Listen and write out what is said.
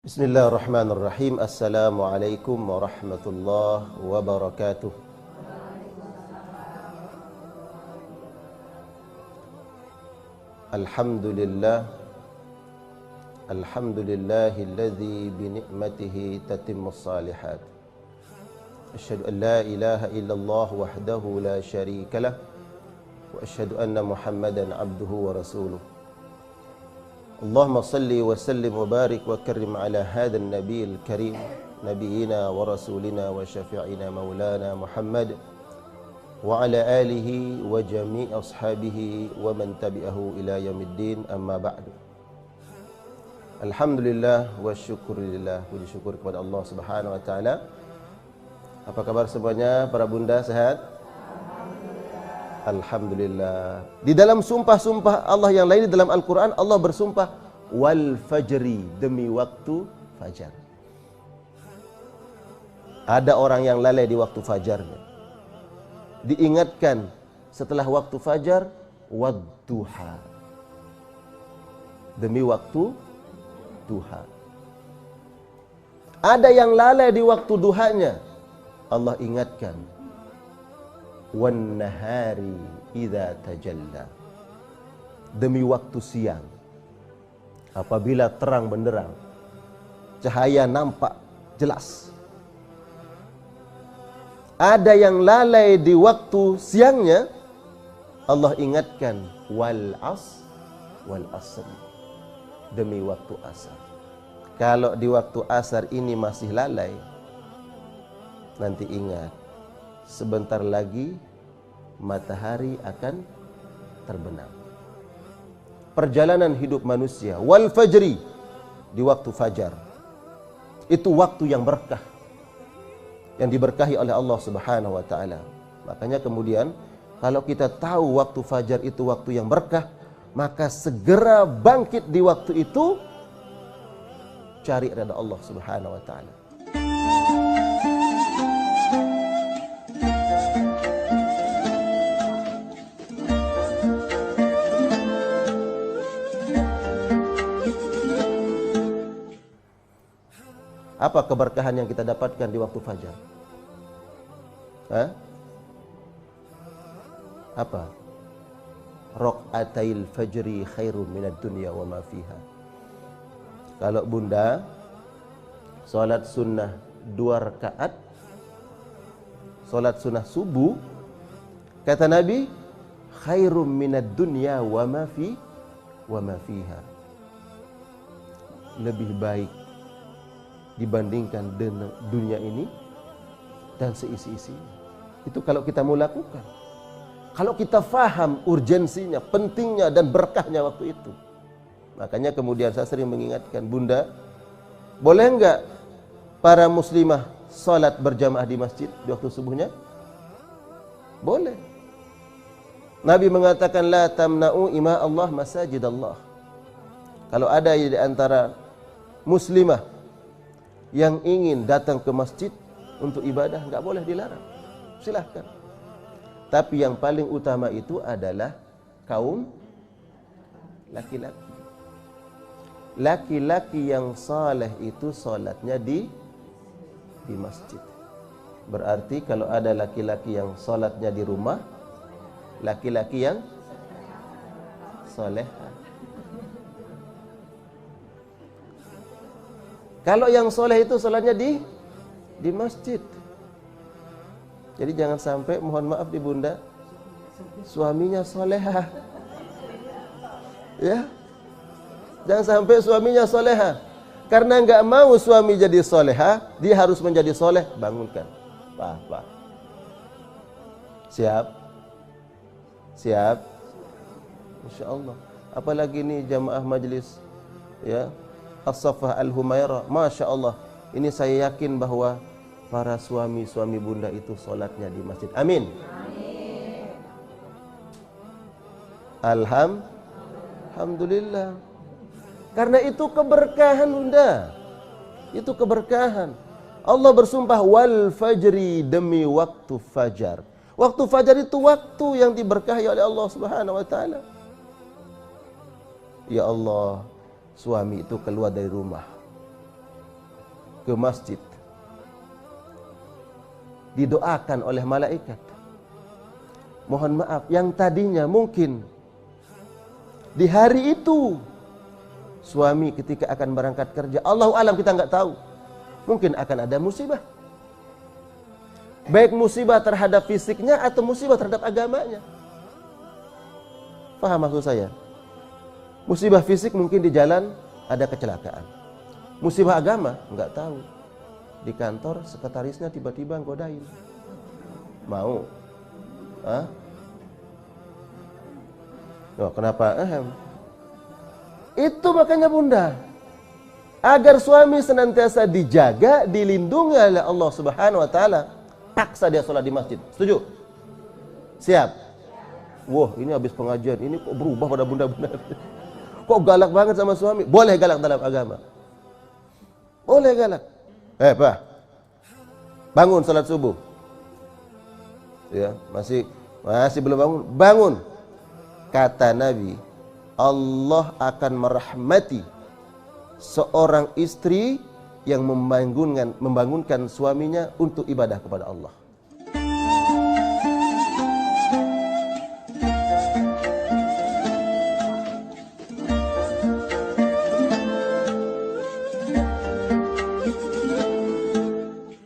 Bismillahirrahmanirrahim. Assalamualaikum warahmatullahi wabarakatuh. Alhamdulillah. Alhamdulillahilladzi bini'matihi tatimmus salihat. Asyhadu an la ilaha illallah wahdahu la syarikalah wa asyhadu anna Muhammadan abduhu wa rasuluh. Allahumma salli wa sallim wa barik wa karrim ala hadhan nabiyil karim nabiyina wa rasulina wa syafi'ina maulana Muhammad wa ala alihi wa jami' ashabihi wa man tabi'ahu ila yaumiddin, amma ba'du. Alhamdulillah wa syukurillah, puji syukur kepada Allah Subhanahu wa taala. Apa kabar semuanya para bunda, sehat? Alhamdulillah. Di dalam sumpah-sumpah Allah yang lain di dalam Al-Quran, Allah bersumpah wal fajri, demi waktu fajar. Ada orang yang lalai di waktu fajarnya. Diingatkan setelah waktu fajar, wadduha, demi waktu duha. Ada yang lalai di waktu duhanya, Allah ingatkan wan nahari idza tajalla, demi waktu siang apabila terang benderang, cahaya nampak jelas. Ada yang lalai di waktu siangnya, Allah ingatkan wal asr, demi waktu asar. Kalau di waktu asar ini masih lalai, nanti ingat, sebentar lagi matahari akan terbenam. Perjalanan hidup manusia wal fajri, di waktu fajar. Itu waktu yang berkah, yang diberkahi oleh Allah Subhanahu wa taala. Makanya kemudian kalau kita tahu waktu fajar itu waktu yang berkah, maka segera bangkit di waktu itu, cari ridha Allah Subhanahu wa taala. Apa keberkahan yang kita dapatkan di waktu fajar? Apa? Raq'atail fajri khairum minad dunya wa ma fiha. Kalau bunda salat sunnah 2 rakaat, salat sunnah subuh, kata Nabi, khairum minad dunya wa ma fiha. Lebih baik dibandingkan dunia ini dan seisi-isinya. Itu kalau kita mau lakukan, kalau kita faham urgensinya, pentingnya dan berkahnya waktu itu. Makanya kemudian saya sering mengingatkan bunda, boleh enggak para muslimah salat berjamaah di masjid di waktu subuhnya? Boleh. Nabi mengatakan la tamna'u ima Allah masajid Allah. Kalau ada di antara muslimah yang ingin datang ke masjid untuk ibadah, enggak boleh dilarang. Silahkan. Tapi yang paling utama itu adalah kaum laki-laki. Laki-laki yang saleh itu salatnya di masjid. Berarti kalau ada laki-laki yang salatnya di rumah, laki-laki yang saleh. Kalau yang soleh itu salatnya di masjid. Jadi jangan sampai, mohon maaf di bunda, suaminya soleha. Ya, jangan sampai suaminya soleha. Karena enggak mau suami jadi soleha, dia harus menjadi soleh. Bangunkan. Pak. Siap. Insya Allah. Apalagi ini jamaah majlis, ya, As-Saffah Al-Humairah, Masya Allah. Ini saya yakin bahwa para suami-suami bunda itu solatnya di masjid. Amin. Alhamdulillah. Karena itu keberkahan bunda. Itu keberkahan. Allah bersumpah wal fajri, demi waktu fajar. Waktu fajar itu waktu yang diberkahi oleh Allah Subhanahu wa taala. Ya Allah, suami itu keluar dari rumah ke masjid, didoakan oleh malaikat. Mohon maaf, yang tadinya mungkin di hari itu suami ketika akan berangkat kerja, Allahu alam kita nggak tahu, mungkin akan ada musibah. Baik musibah terhadap fisiknya atau musibah terhadap agamanya. Paham maksud saya? Musibah fisik mungkin di jalan ada kecelakaan. Musibah agama nggak tahu. Di kantor sekretarisnya tiba-tiba godain. Mau? Hah? Oh, kenapa? Itu makanya bunda, agar suami senantiasa dijaga, dilindungi oleh Allah Subhanahu wa taala, paksa dia sholat di masjid. Setuju? Siap? Wah, ini habis pengajian, ini kok berubah pada bunda-bunda. Kok galak banget sama suami? Boleh galak dalam agama. Boleh galak. Pak, bangun sholat subuh. Ya, masih belum bangun. Bangun. Kata Nabi, Allah akan merahmati seorang istri yang membangunkan suaminya untuk ibadah kepada Allah.